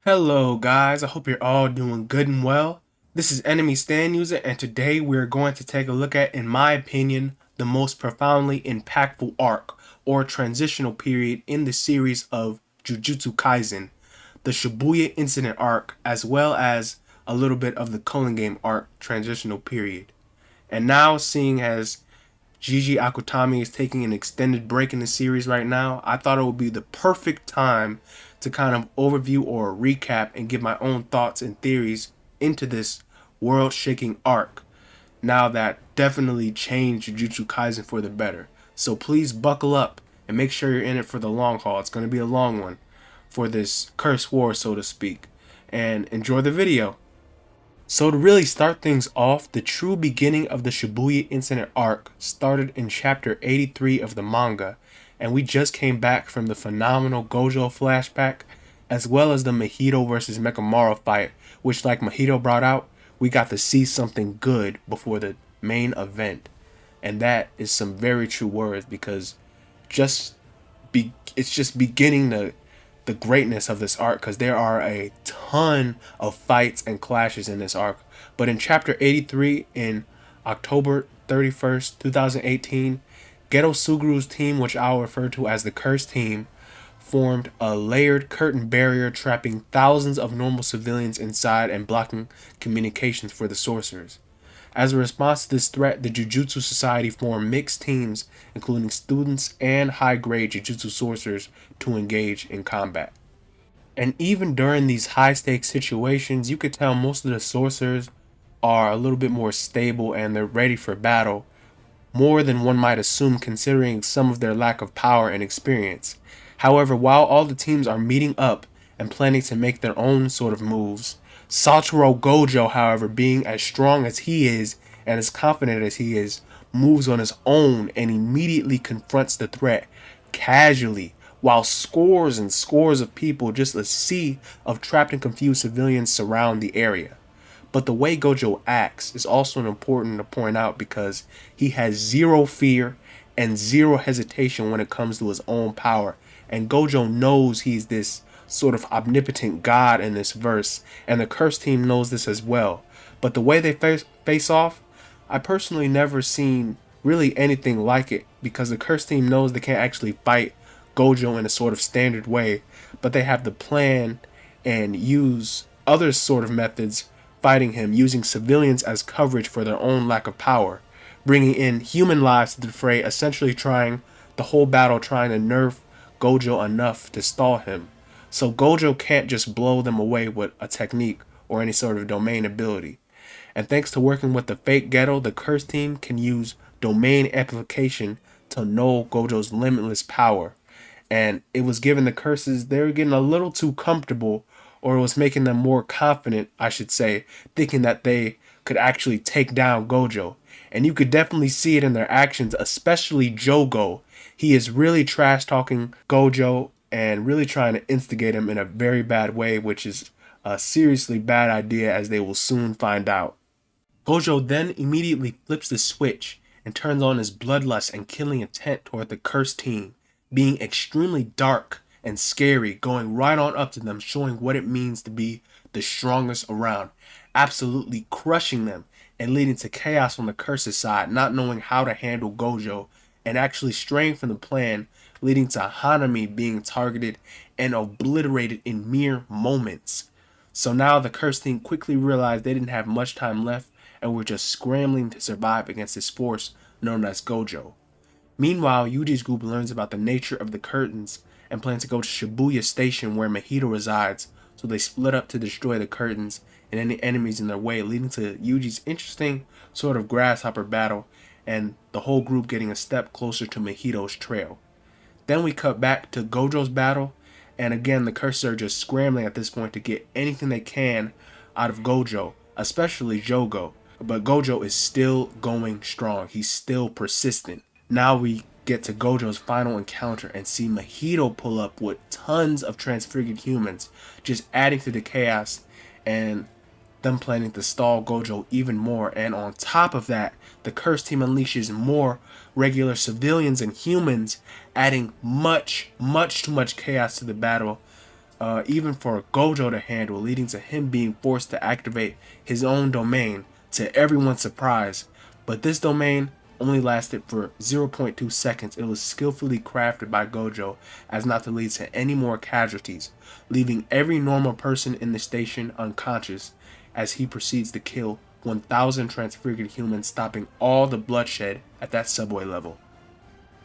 Hello guys, I hope you're all doing good and well. This is Enemy Stand User, and today we're going to take a look at, in my opinion, the most profoundly impactful arc or transitional period in the series of Jujutsu Kaisen, the Shibuya incident arc, as well as a little bit of the culling game arc transitional period. And now, seeing as Gigi Akutami is taking an extended break in the series right now, I thought it would be the perfect time to kind of overview or recap and give my own thoughts and theories into this world-shaking arc. Now that definitely changed Jujutsu Kaisen for the better. So please buckle up and make sure you're in it for the long haul. It's going to be a long one for this curse war, so to speak. And enjoy the video. So to really start things off, the true beginning of the Shibuya incident arc started in chapter 83 of the manga, and we just came back from the phenomenal Gojo flashback, as well as the Mahito versus Mekamaru fight, which, like Mahito brought out, we got to see something good before the main event. And that is some very true words, because just it's just beginning the greatness of this arc, because there are a ton of fights and clashes in this arc. But in chapter 83, in October 31st, 2018, Geto Suguru's team, which I'll refer to as the Curse Team, formed a layered curtain barrier trapping thousands of normal civilians inside and blocking communications for the sorcerers. As a response to this threat, the Jujutsu Society formed mixed teams, including students and high-grade Jujutsu sorcerers, to engage in combat. And even during these high-stakes situations, you could tell most of the sorcerers are a little bit more stable and they're ready for battle, more than one might assume considering some of their lack of power and experience. However, while all the teams are meeting up and planning to make their own sort of moves, Satoru Gojo, however, being as strong as he is and as confident as he is, moves on his own and immediately confronts the threat casually, while scores and scores of people, just a sea of trapped and confused civilians, surround the area. But the way Gojo acts is also important to point out, because he has zero fear and zero hesitation when it comes to his own power. And Gojo knows he's this sort of omnipotent god in this verse, and the Curse Team knows this as well. But the way they face off, I personally never seen really anything like it, because the Curse Team knows they can't actually fight Gojo in a sort of standard way, but they have the plan and use other sort of methods fighting him, using civilians as coverage for their own lack of power, bringing in human lives to the fray, essentially trying the whole battle trying to nerf Gojo enough to stall him. So Gojo can't just blow them away with a technique or any sort of domain ability. And thanks to working with the fake Geto, the Curse Team can use domain amplification to null Gojo's limitless power. And it was giving the curses, they were getting a little too comfortable, or it was making them more confident, I should say, thinking that they could actually take down Gojo. And you could definitely see it in their actions, especially Jogo. He is really trash talking Gojo and really trying to instigate him in a very bad way, which is a seriously bad idea, as they will soon find out. Gojo then immediately flips the switch and turns on his bloodlust and killing intent toward the Cursed Team, being extremely dark and scary, going right on up to them, showing what it means to be the strongest around, absolutely crushing them and leading to chaos on the Curse's side, not knowing how to handle Gojo, and actually straying from the plan, leading to Hanami being targeted and obliterated in mere moments. So now the Curse Team quickly realized they didn't have much time left and were just scrambling to survive against this force known as Gojo. Meanwhile, Yuji's group learns about the nature of the curtains and plans to go to Shibuya Station, where Mahito resides, so they split up to destroy the curtains and any enemies in their way, leading to Yuji's interesting sort of grasshopper battle and the whole group getting a step closer to Mahito's trail. Then we cut back to Gojo's battle, and again the curses are just scrambling at this point to get anything they can out of Gojo, especially Jogo. But Gojo is still going strong, he's still persistent. Now we get to Gojo's final encounter and see Mahito pull up with tons of transfigured humans, just adding to the chaos and them planning to stall Gojo even more. And on top of that, the Curse Team unleashes more regular civilians and humans, adding much too much chaos to the battle, even for Gojo to handle, leading to him being forced to activate his own domain to everyone's surprise. But this domain only lasted for 0.2 seconds. It was skillfully crafted by Gojo as not to lead to any more casualties, leaving every normal person in the station unconscious as he proceeds to kill 1,000 transfigured humans, stopping all the bloodshed at that subway level.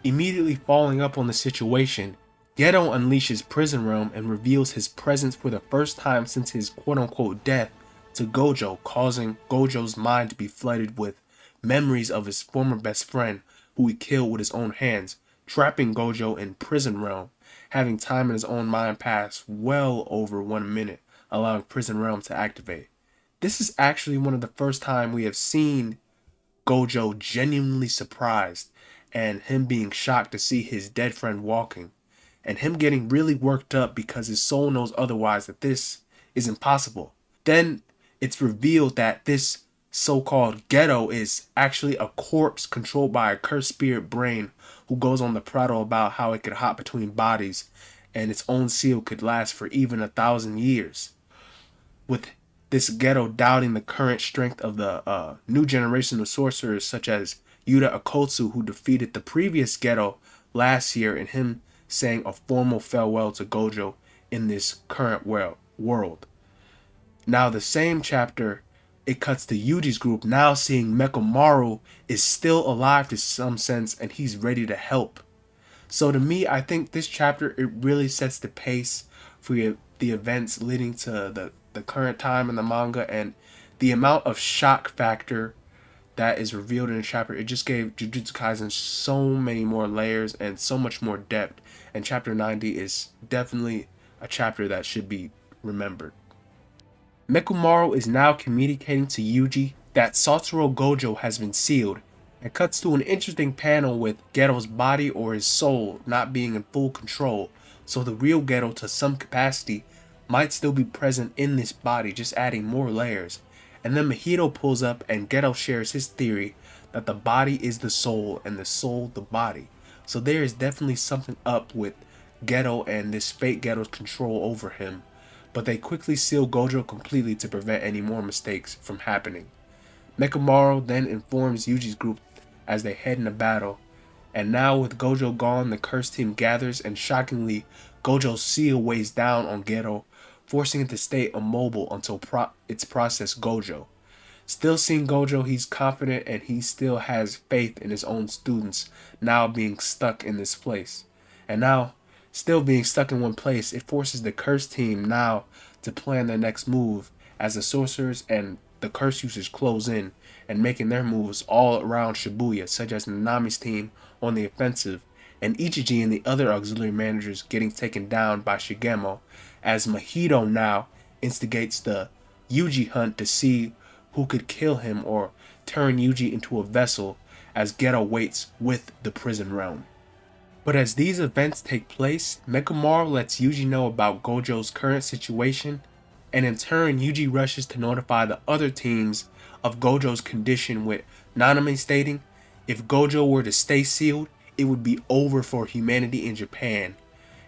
Immediately following up on the situation, Geto unleashes Prison Realm and reveals his presence for the first time since his quote-unquote death to Gojo, causing Gojo's mind to be flooded with memories of his former best friend who he killed with his own hands, trapping Gojo in Prison Realm, having time in his own mind pass well over 1 minute, allowing Prison Realm to activate. This is actually one of the first time we have seen Gojo genuinely surprised and him being shocked to see his dead friend walking, and him getting really worked up because his soul knows otherwise, that this is impossible. Then it's revealed that this so-called Geto is actually a corpse controlled by a cursed spirit brain who goes on the prattle about how it could hop between bodies and its own seal could last for even 1,000 years. With this Geto doubting the current strength of the new generation of sorcerers such as Yuta Akotsu, who defeated the previous Geto last year, and him saying a formal farewell to Gojo in this current world. Now the same chapter, it cuts to Yuji's group now seeing Mechamaru is still alive to some sense and he's ready to help. So to me, I think this chapter, it really sets the pace for the events leading to the current time in the manga, and the amount of shock factor that is revealed in the chapter, it just gave Jujutsu Kaisen so many more layers and so much more depth, and chapter 90 is definitely a chapter that should be remembered. Mechamaru is now communicating to Yuji that Satoru Gojo has been sealed, and cuts to an interesting panel with Geto's body or his soul not being in full control, so the real Geto to some capacity might still be present in this body, just adding more layers. And then Mahito pulls up and Geto shares his theory that the body is the soul and the soul the body. So there is definitely something up with Geto and this fake Geto's control over him, but they quickly seal Gojo completely to prevent any more mistakes from happening. Mechamaru then informs Yuji's group as they head into battle, and now with Gojo gone, the cursed team gathers, and shockingly, Gojo's seal weighs down on Geto, forcing it to stay immobile until it's processed Gojo. Still seeing Gojo, he's confident and he still has faith in his own students now being stuck in this place. And now, still being stuck in one place, it forces the cursed team now to plan their next move as the sorcerers and the curse users close in and making their moves all around Shibuya, such as Nanami's team on the offensive and Ichiji and the other auxiliary managers getting taken down by Shigemo, as Mahito now instigates the Yuji hunt to see who could kill him or turn Yuji into a vessel as Geto waits with the prison realm. But as these events take place, Mechamaru lets Yuji know about Gojo's current situation, and in turn Yuji rushes to notify the other teams of Gojo's condition, with Nanami stating if Gojo were to stay sealed, it would be over for humanity in Japan.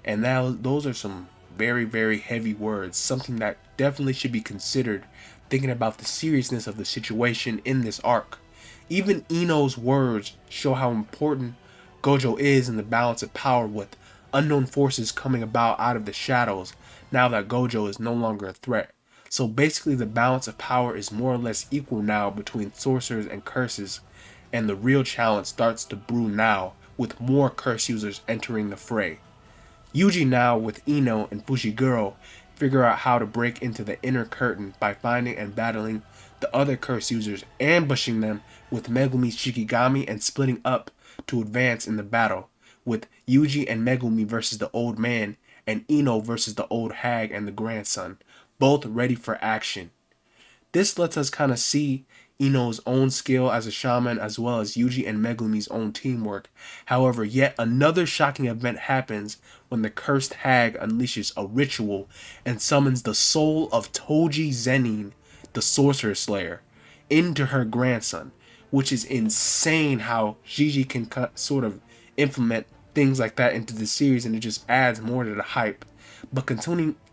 And now those are some very, very heavy words, something that definitely should be considered thinking about the seriousness of the situation in this arc. Even Ino's words show how important Gojo is in the balance of power, with unknown forces coming about out of the shadows now that Gojo is no longer a threat. So basically the balance of power is more or less equal now between sorcerers and curses, and the real challenge starts to brew now with more curse users entering the fray. Yuji now with Ino and Fushiguro figure out how to break into the inner curtain by finding and battling the other curse users, ambushing them with Megumi's Shikigami and splitting up to advance in the battle, with Yuji and Megumi versus the old man and Ino versus the old hag and the grandson, both ready for action. This lets us kind of see Ino's own skill as a shaman as well as Yuji and Megumi's own teamwork. However, yet another shocking event happens when the cursed hag unleashes a ritual and summons the soul of Toji Zenin, the sorcerer slayer, into her grandson, which is insane how Gigi can sort of implement things like that into the series, and it just adds more to the hype. But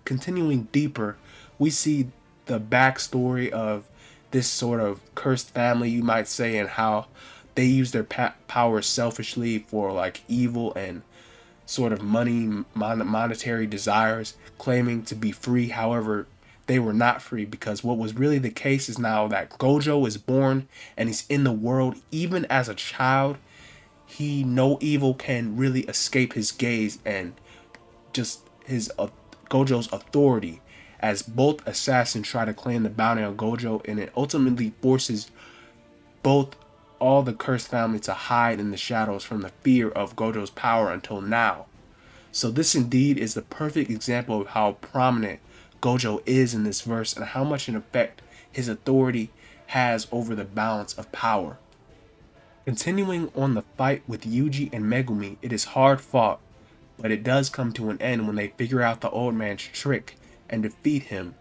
continuing deeper, we see the backstory of this sort of cursed family, you might say, and how they use their power selfishly for like evil and sort of monetary desires, claiming to be free. However, they were not free, because what was really the case is now that Gojo is born and he's in the world. Even as a child, no evil can really escape his gaze, and just his Gojo's authority, as both assassins try to claim the bounty on Gojo, and it ultimately forces both all the cursed family to hide in the shadows from the fear of Gojo's power until now. So this indeed is the perfect example of how prominent Gojo is in this verse, and how much an effect his authority has over the balance of power. Continuing on the fight with Yuji and Megumi, it is hard fought, but it does come to an end when they figure out the old man's trick and defeat him.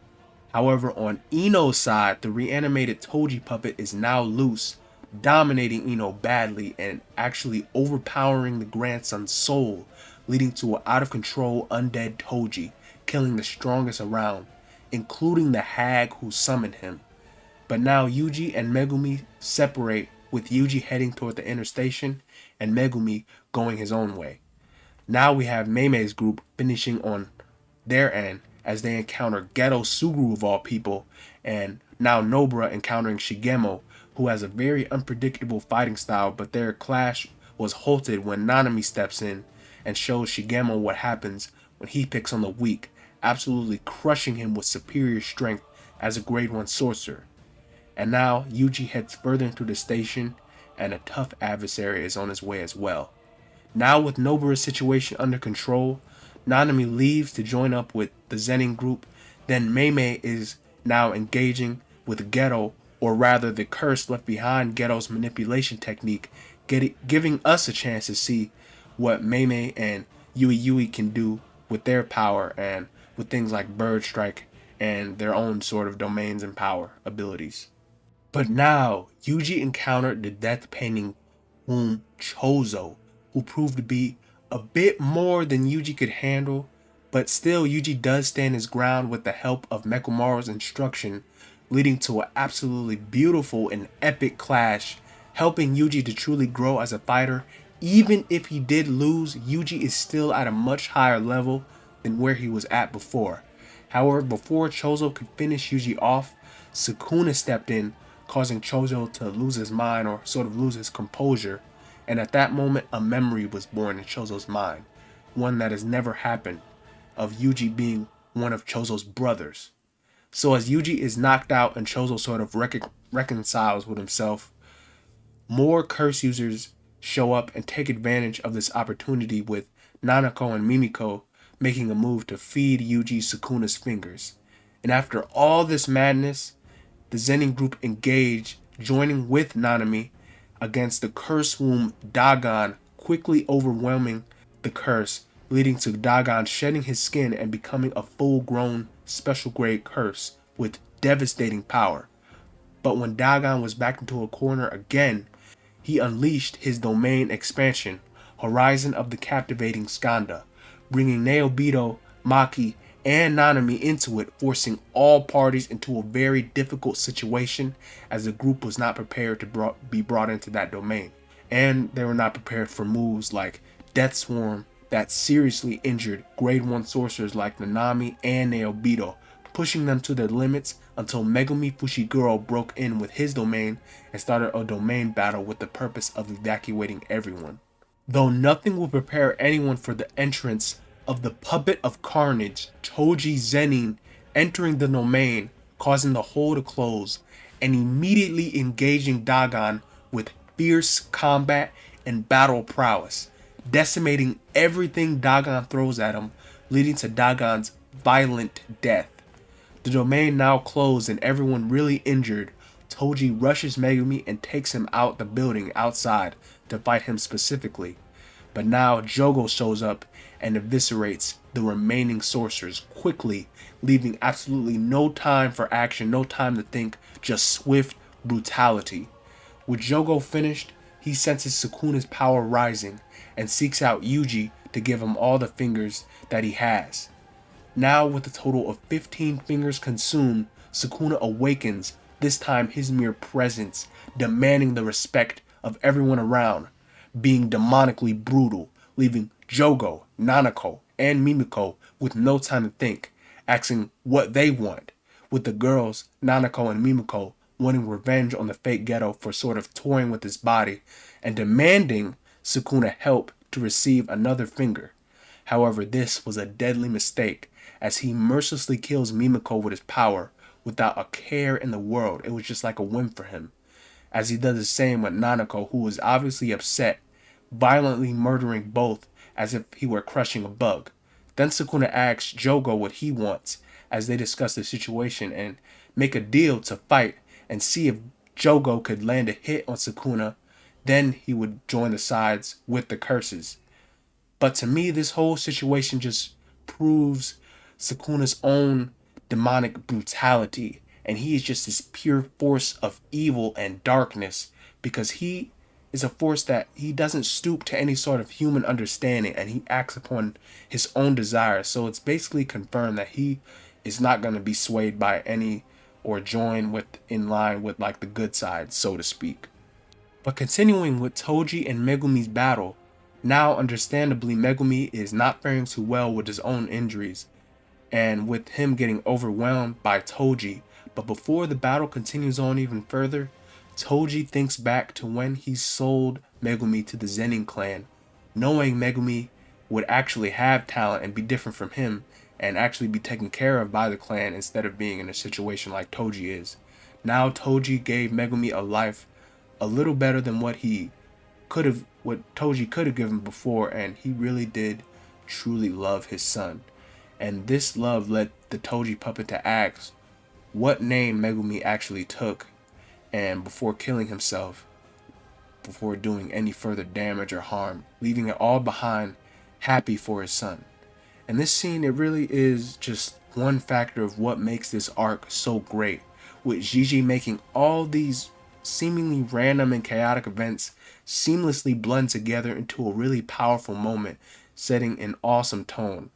However, on Ino's side, the reanimated Toji puppet is now loose, dominating Ino badly and actually overpowering the grandson's soul, leading to an out-of-control undead Toji, killing the strongest around, including the hag who summoned him. But now Yuji and Megumi separate, with Yuji heading toward the inner station and Megumi going his own way. Now we have Mei's group finishing on their end as they encounter Ghetto Suguru of all people, and now Nobara encountering Shigemo, who has a very unpredictable fighting style, but their clash was halted when Nanami steps in and shows Shigemo what happens when he picks on the weak, absolutely crushing him with superior strength as a grade 1 sorcerer. And now Yuji heads further into the station, and a tough adversary is on his way as well. Now with Nobara's situation under control, Nanami leaves to join up with the Zenin group. Then Mei is now engaging with Ghetto, or rather the curse left behind Ghetto's manipulation technique, giving us a chance to see what Mei and Yui can do with their power, and with things like Bird Strike and their own sort of domains and power abilities. But now, Yuji encountered the death painting womb Chozo, who proved to be a bit more than Yuji could handle, but still Yuji does stand his ground with the help of Mekumaru's instruction, leading to an absolutely beautiful and epic clash, helping Yuji to truly grow as a fighter. Even if he did lose, Yuji is still at a much higher level than where he was at before. However, before Chozo could finish Yuji off, Sukuna stepped in, causing Chozo to lose his mind, or sort of lose his composure, and at that moment a memory was born in Chozo's mind, one that has never happened, of Yuji being one of Chozo's brothers. So as Yuji is knocked out and Chozo sort of reconciles with himself, more curse users show up and take advantage of this opportunity, with Nanako and Mimiko making a move to feed Yuji Sukuna's fingers. And after all this madness, the Zenin group engage, joining with Nanami against the curse womb Dagon, quickly overwhelming the curse, leading to Dagon shedding his skin and becoming a full-grown special grade curse with devastating power. But when Dagon was backed into a corner again, he unleashed his domain expansion, Horizon of the Captivating Skanda, bringing Naobito, Maki, and Nanami into it, forcing all parties into a very difficult situation, as the group was not prepared to be brought into that domain. And they were not prepared for moves like Death Swarm that seriously injured grade 1 sorcerers like Nanami and Naobito, pushing them to their limits until Megumi Fushiguro broke in with his domain and started a domain battle with the purpose of evacuating everyone. Though nothing will prepare anyone for the entrance of the puppet of carnage, Toji Zenin, entering the domain, causing the hole to close, and immediately engaging Dagon with fierce combat and battle prowess, decimating everything Dagon throws at him, leading to Dagon's violent death. The domain now closed and everyone really injured, Toji rushes Megumi and takes him out the building outside to fight him specifically. But now Jogo shows up and eviscerates the remaining sorcerers quickly, leaving absolutely no time for action, no time to think, just swift brutality. With Jogo finished, he senses Sukuna's power rising and seeks out Yuji to give him all the fingers that he has. Now with a total of 15 fingers consumed, Sukuna awakens, this time his mere presence, demanding the respect of everyone around, being demonically brutal, leaving Jogo, Nanako, and Mimiko with no time to think, asking what they want, with the girls, Nanako and Mimiko, wanting revenge on the fake ghetto for sort of toying with his body, and demanding Sukuna help to receive another finger. However, this was a deadly mistake, as he mercilessly kills Mimiko with his power, without a care in the world. It was just like a whim for him. As he does the same with Nanako, who was obviously upset, violently murdering both as if he were crushing a bug. Then Sukuna asks Jogo what he wants, as they discuss the situation and make a deal to fight and see if Jogo could land a hit on Sukuna. Then he would join the sides with the curses. But to me, this whole situation just proves Sukuna's own demonic brutality. And he is just this pure force of evil and darkness, because he is a force that he doesn't stoop to any sort of human understanding, and he acts upon his own desires. So it's basically confirmed that he is not going to be swayed by any or join with in line with like the good side, so to speak. But continuing with Toji and Megumi's battle, now understandably Megumi is not faring too well with his own injuries, and with him getting overwhelmed by Toji. But before the battle continues on even further, Toji thinks back to when he sold Megumi to the Zenin clan, knowing Megumi would actually have talent and be different from him, and actually be taken care of by the clan instead of being in a situation like Toji is. Now Toji gave Megumi a life a little better than what Toji could have given before, and he really did truly love his son. And this love led the Toji puppet to ask what name Megumi actually took, and before killing himself, before doing any further damage or harm, leaving it all behind, happy for his son. And this scene, it really is just one factor of what makes this arc so great, with Gigi making all these seemingly random and chaotic events seamlessly blend together into a really powerful moment, setting an awesome tone.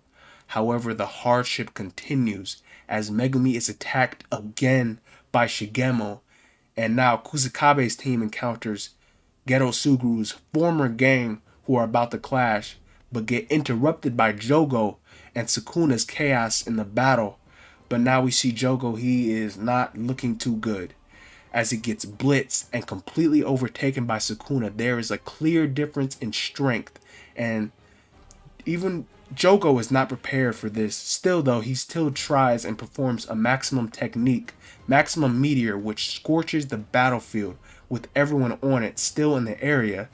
However, the hardship continues as Megumi is attacked again by Shigemo, and now Kusakabe's team encounters Geto Suguru's former gang, who are about to clash, but get interrupted by Jogo and Sukuna's chaos in the battle. But now we see Jogo, he is not looking too good, as he gets blitzed and completely overtaken by Sukuna. There is a clear difference in strength, and even Jogo is not prepared for this. Still though, he still tries and performs a maximum technique, maximum meteor, which scorches the battlefield with everyone on it still in the area,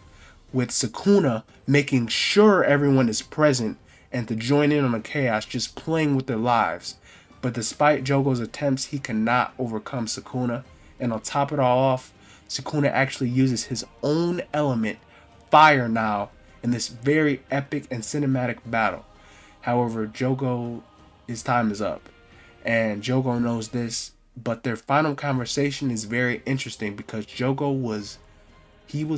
with Sukuna making sure everyone is present and to join in on the chaos, just playing with their lives. But despite Jogo's attempts, he cannot overcome Sukuna, and on top of it all off, Sukuna actually uses his own element, fire now, in this very epic and cinematic battle. However, his time is up, and Jogo knows this, but their final conversation is very interesting because Jogo was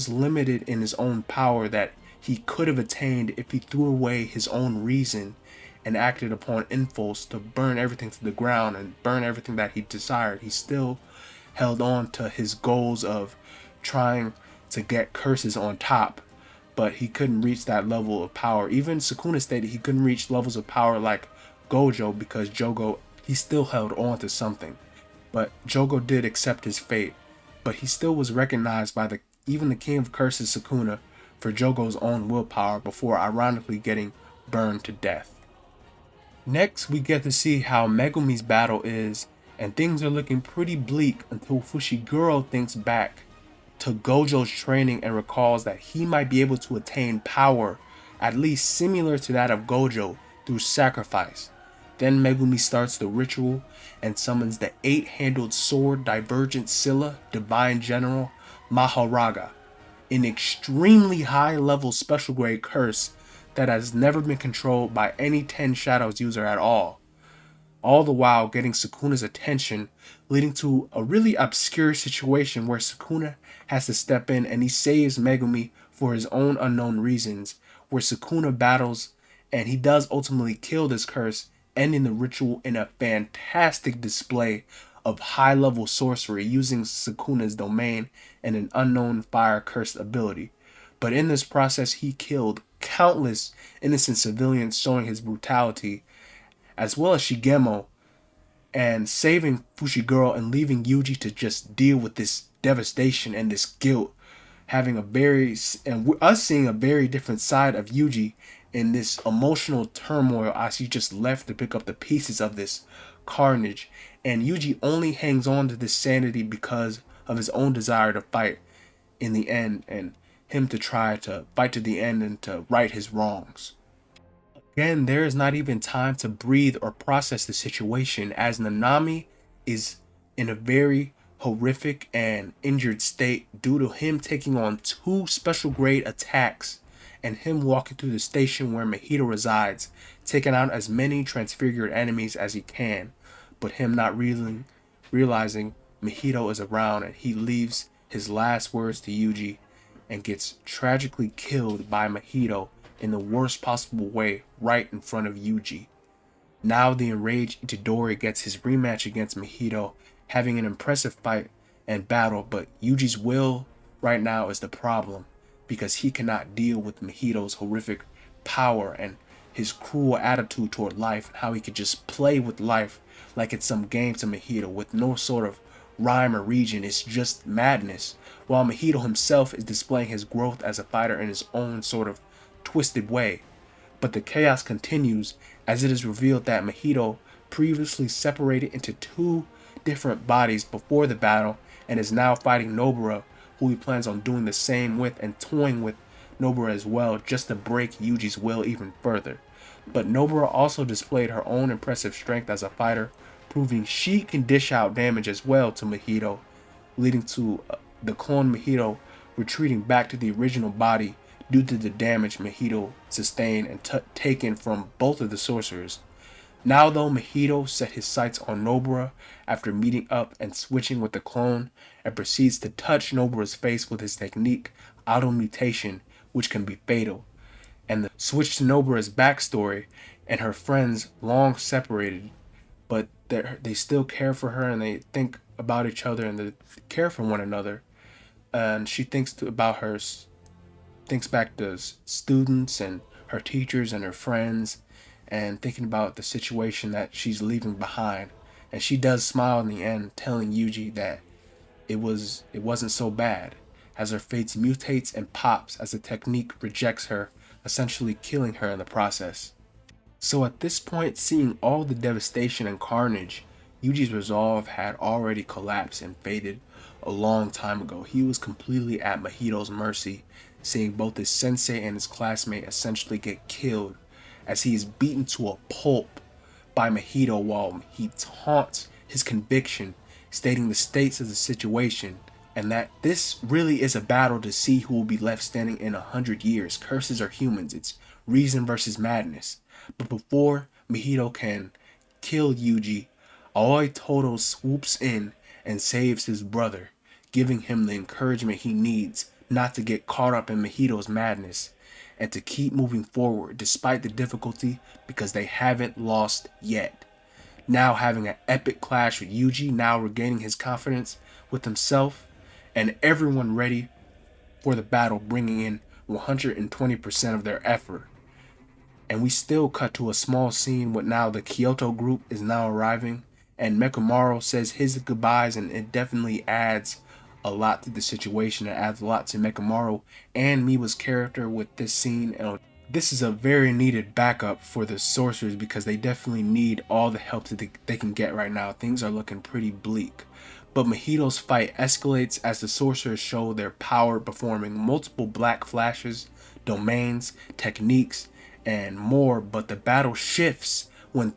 limited in his own power that he could have attained if he threw away his own reason and acted upon impulse to burn everything to the ground and burn everything that he desired. He still held on to his goals of trying to get curses on top, but he couldn't reach that level of power. Even Sukuna stated he couldn't reach levels of power like Gojo because Jogo, he still held on to something. But Jogo did accept his fate, but he still was recognized by even the King of Curses, Sukuna, for Jogo's own willpower before ironically getting burned to death. Next, we get to see how Megumi's battle is, and things are looking pretty bleak until Fushiguro thinks back to Gojo's training and recalls that he might be able to attain power at least similar to that of Gojo through sacrifice. Then Megumi starts the ritual and summons the 8-handled sword Divergent Scylla Divine General Mahoraga, an extremely high level special grade curse that has never been controlled by any 10 Shadows user at all the while getting Sukuna's attention, leading to a really obscure situation where Sukuna has to step in and he saves Megumi for his own unknown reasons, where Sukuna battles and he does ultimately kill this curse ending the ritual in a fantastic display of high-level sorcery using Sukuna's domain and an unknown fire-cursed ability. But in this process, he killed countless innocent civilians, showing his brutality, as well as Shigemo, and saving Fushiguro and leaving Yuji to just deal with this devastation and this guilt, having a very and us seeing a very different side of Yuji in this emotional turmoil as he just left to pick up the pieces of this carnage. And Yuji only hangs on to this sanity because of his own desire to fight in the end, and him to try to fight to the end and to right his wrongs. Again, there is not even time to breathe or process the situation, as Nanami is in a very horrific and injured state due to him taking on 2 special grade attacks and him walking through the station where Mahito resides, taking out as many transfigured enemies as he can, but him not realizing Mahito is around, and he leaves his last words to Yuji and gets tragically killed by Mahito in the worst possible way right in front of Yuji. Now the enraged Itadori gets his rematch against Mahito, having an impressive fight and battle, but Yuji's will right now is the problem, because he cannot deal with Mahito's horrific power and his cruel attitude toward life, and how he could just play with life like it's some game to Mahito with no sort of rhyme or reason. It's just madness, while Mahito himself is displaying his growth as a fighter in his own sort of twisted way. But the chaos continues as it is revealed that Mahito previously separated into 2 different bodies before the battle and is now fighting Nobara, who he plans on doing the same with, and toying with Nobara as well, just to break Yuji's will even further. But Nobara also displayed her own impressive strength as a fighter, proving she can dish out damage as well to Mahito, leading to the clone Mahito retreating back to the original body due to the damage Mahito sustained and taken from both of the sorcerers. Now though, Mahito set his sights on Nobara after meeting up and switching with the clone, and proceeds to touch Nobara's face with his technique, auto mutation, which can be fatal. And the switch to Nobara's backstory and her friends long separated, but they still care for her, and they think about each other, and they care for one another. And she thinks back to students and her teachers and her friends, and thinking about the situation that she's leaving behind. And she does smile in the end, telling Yuji that it wasn't so bad, as her fate mutates and pops as the technique rejects her, essentially killing her in the process. So at this point, seeing all the devastation and carnage, Yuji's resolve had already collapsed and faded a long time ago. He was completely at Mahito's mercy, seeing both his sensei and his classmate essentially get killed as he is beaten to a pulp by Mahito while he taunts his conviction, stating the states of the situation and that this really is a battle to see who will be left standing in 100 years. Curses are humans. It's reason versus madness. But before Mahito can kill Yuji, Aoi Todo swoops in and saves his brother, giving him the encouragement he needs not to get caught up in Mahito's madness and to keep moving forward despite the difficulty, because they haven't lost yet. Now having an epic clash with Yuji, now regaining his confidence with himself, and everyone ready for the battle, bringing in 120% of their effort. And we still cut to a small scene with now the Kyoto group is now arriving, and Mechamaru says his goodbyes, and it definitely adds a lot to the situation. It adds a lot to Mechamaru and Miwa's character with this scene. And this is a very needed backup for the sorcerers, because they definitely need all the help that they can get right now. Things are looking pretty bleak. But Mahito's fight escalates as the sorcerers show their power, performing multiple black flashes, domains, techniques, and more. But the battle shifts when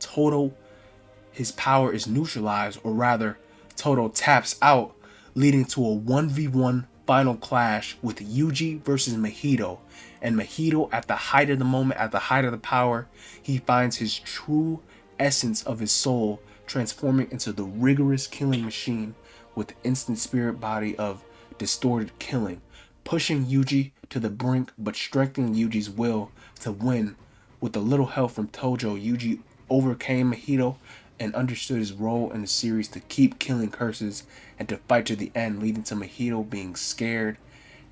his power is neutralized, or rather Todo taps out, leading to a 1v1 final clash with Yuji versus Mahito. And Mahito, at the height of the moment, at the height of the power, he finds his true essence of his soul, transforming into the rigorous killing machine with instant spirit body of distorted killing, pushing Yuji to the brink but strengthening Yuji's will to win. With a little help from Tojo, Yuji overcame Mahito and understood his role in the series to keep killing curses and to fight to the end, leading to Mahito being scared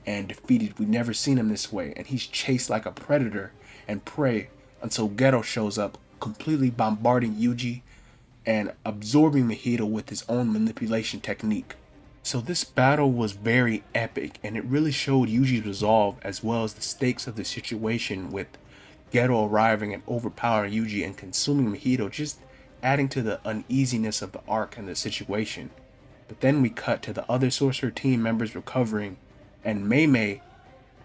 and defeated. We've never seen him this way, and he's chased like a predator and prey until Geto shows up, completely bombarding Yuji and absorbing Mahito with his own manipulation technique. So this battle was very epic, and it really showed Yuji's resolve as well as the stakes of the situation, with Geto arriving and overpowering Yuji and consuming Mahito, just adding to the uneasiness of the arc and the situation. But then we cut to the other sorcerer team members recovering, and Mei Mei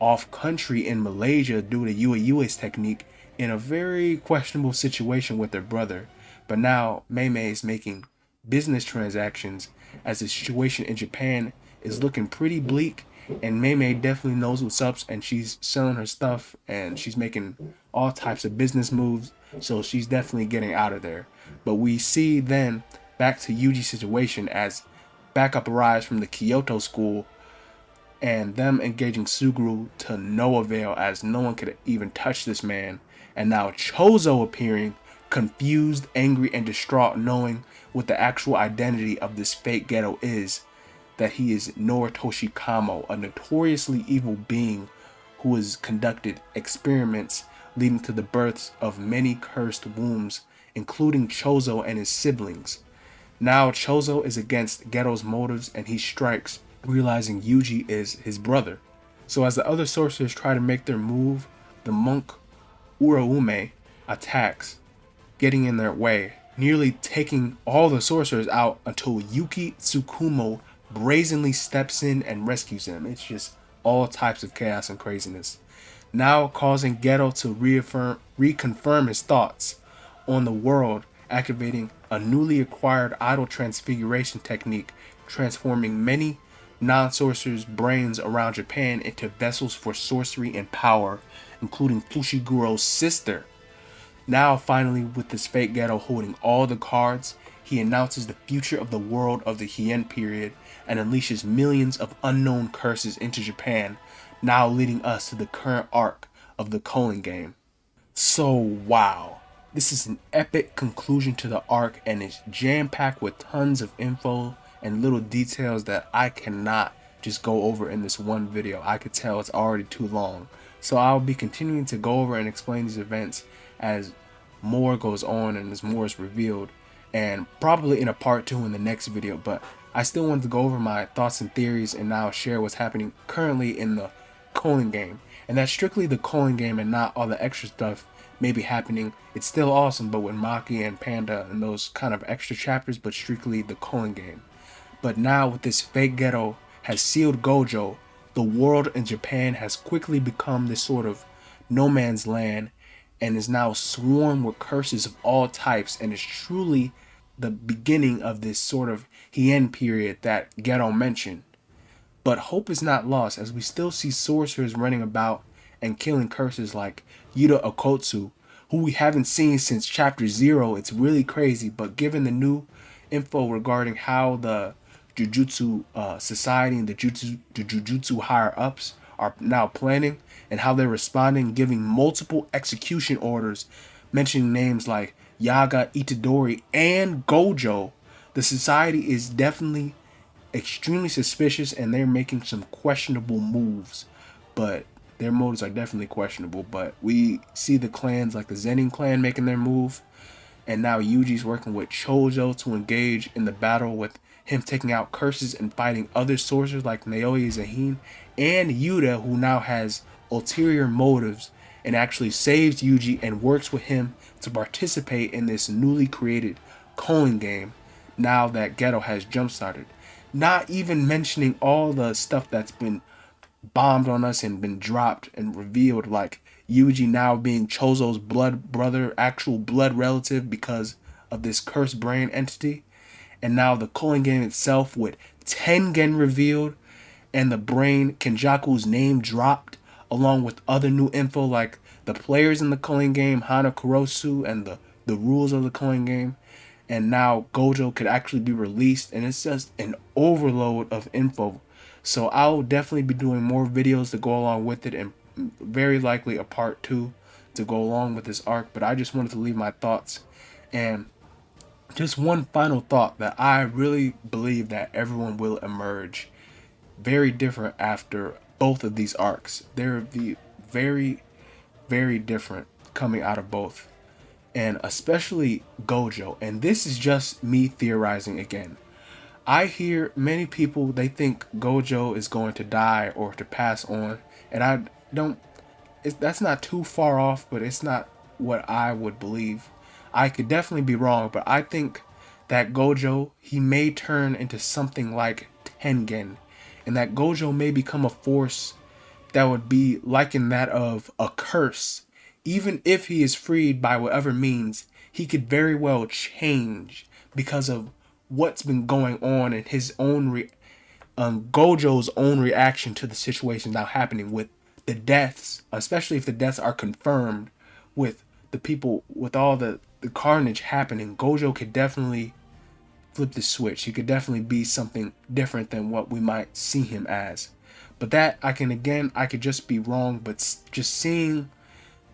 off country in Malaysia due to Yue Yue's technique in a very questionable situation with her brother. But now Mei Mei is making business transactions as the situation in Japan is looking pretty bleak, and Mei Mei definitely knows what's up, and she's selling her stuff and she's making all types of business moves, so she's definitely getting out of there. But we see then back to Yuji's situation as backup arrives from the Kyoto school and them engaging Suguru to no avail, as no one could even touch this man. And now Chozo appearing, confused, angry, and distraught, knowing what the actual identity of this fake Geto is, that he is Noritoshi Kamo, a notoriously evil being who has conducted experiments leading to the births of many cursed wombs, including Chozo and his siblings. Now Chozo is against Geto's motives, and he strikes, realizing Yuji is his brother. So as the other sorcerers try to make their move, the monk Uraume attacks, getting in their way, nearly taking all the sorcerers out until Yuki Tsukumo brazenly steps in and rescues him. It's just all types of chaos and craziness, now causing Geto to reconfirm his thoughts on the world, activating a newly acquired idol transfiguration technique, transforming many non-sorcerers' brains around Japan into vessels for sorcery and power, including Fushiguro's sister. Now finally, with this fake Geto holding all the cards, he announces the future of the world of the Heian period and unleashes millions of unknown curses into Japan, now leading us to the current arc of the culling game. So wow, this is an epic conclusion to the arc, and it's jam-packed with tons of info and little details that I cannot just go over in this one video. I could tell it's already too long. So I'll be continuing to go over and explain these events as more goes on and as more is revealed, and probably in a part 2 in the next video. But I still wanted to go over my thoughts and theories and now share what's happening currently in the culling game. And that's strictly the culling game and not all the extra stuff maybe happening. It's still awesome, but with Maki and Panda and those kind of extra chapters, but strictly the culling game. But now with this fake Geto has sealed Gojo, the world in Japan has quickly become this sort of no man's land and is now swarmed with curses of all types, and is truly the beginning of this sort of Heian period that Geto mentioned. But hope is not lost, as we still see sorcerers running about and killing curses like Yuta Okotsu, who we haven't seen since chapter 0. It's really crazy, but given the new info regarding how the Jujutsu society and the Jujutsu higher ups are now planning and how they're responding, giving multiple execution orders, mentioning names like Yaga, Itadori, and Gojo, the society is definitely extremely suspicious, and they're making some questionable moves. But their motives are definitely questionable. But we see the clans like the Zenin clan making their move, and now Yuji's working with Chozo to engage in the battle, with him taking out curses and fighting other sorcerers like Naoya Zahin and Yuta, who now has ulterior motives and actually saves Yuji and works with him to participate in this newly created culling game now that Geto has jump started. Not even mentioning all the stuff that's been bombed on us and been dropped and revealed, like Yuji now being Chozo's blood brother, actual blood relative because of this cursed brain entity. And now the culling game itself with Tengen revealed and the brain Kenjaku's name dropped, along with other new info like the players in the culling game, Hana Kurosu, and the rules of the culling game. And now Gojo could actually be released, and it's just an overload of info. So I'll definitely be doing more videos to go along with it, and very likely a part 2 to go along with this arc. But I just wanted to leave my thoughts And just one final thought, that I really believe that everyone will emerge very different after both of these arcs. They're the very, very different coming out of both. And especially Gojo. And this is just me theorizing again. I hear many people, they think Gojo is going to die or to pass on, and I don't. That's not too far off, but it's not what I would believe. I could definitely be wrong, but I think that Gojo, he may turn into something like Tengen, and that Gojo may become a force that would be likened that of a curse. Even if he is freed by whatever means, he could very well change because of what's been going on in his own Gojo's own reaction to the situation now happening with the deaths, especially if the deaths are confirmed with the people, with all the carnage happening. Gojo could definitely flip the switch. He could definitely be something different than what we might see him as. But that I could just be wrong, but just seeing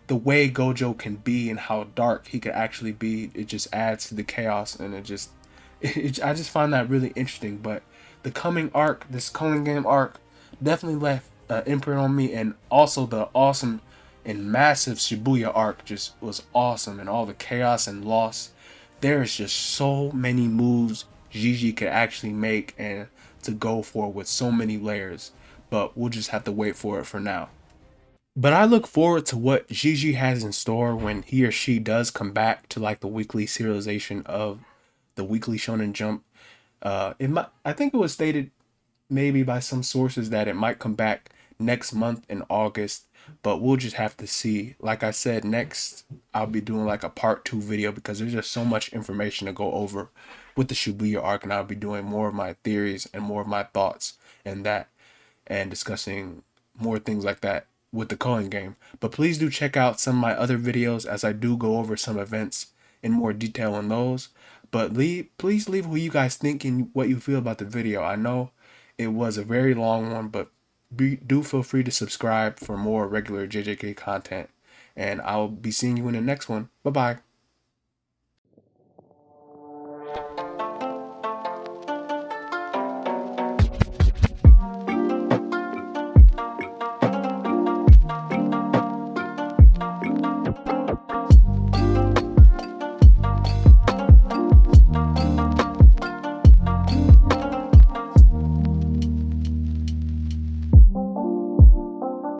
the way Gojo can be and how dark he could actually be, it just adds to the chaos, and I just find that really interesting. But the coming arc, this culling game arc, definitely left an imprint on me, and also the awesome and massive Shibuya arc just was awesome, and all the chaos and loss. There is just so many moves Gigi could actually make and to go for with so many layers, but we'll just have to wait for it for now. But I look forward to what Gigi has in store when he or she does come back to like the weekly serialization of the Weekly Shonen Jump. I think it was stated maybe by some sources that it might come back next month in August, but we'll just have to see. Like I said, next I'll be doing like a part 2 video because there's just so much information to go over with the Shibuya arc, and I'll be doing more of my theories and more of my thoughts and that, and discussing more things like that with the culling game. But please do check out some of my other videos as I do go over some events in more detail on those. But please leave who you guys think and what you feel about the video. I know it was a very long one, but do feel free to subscribe for more regular JJK content. And I'll be seeing you in the next one. Bye bye.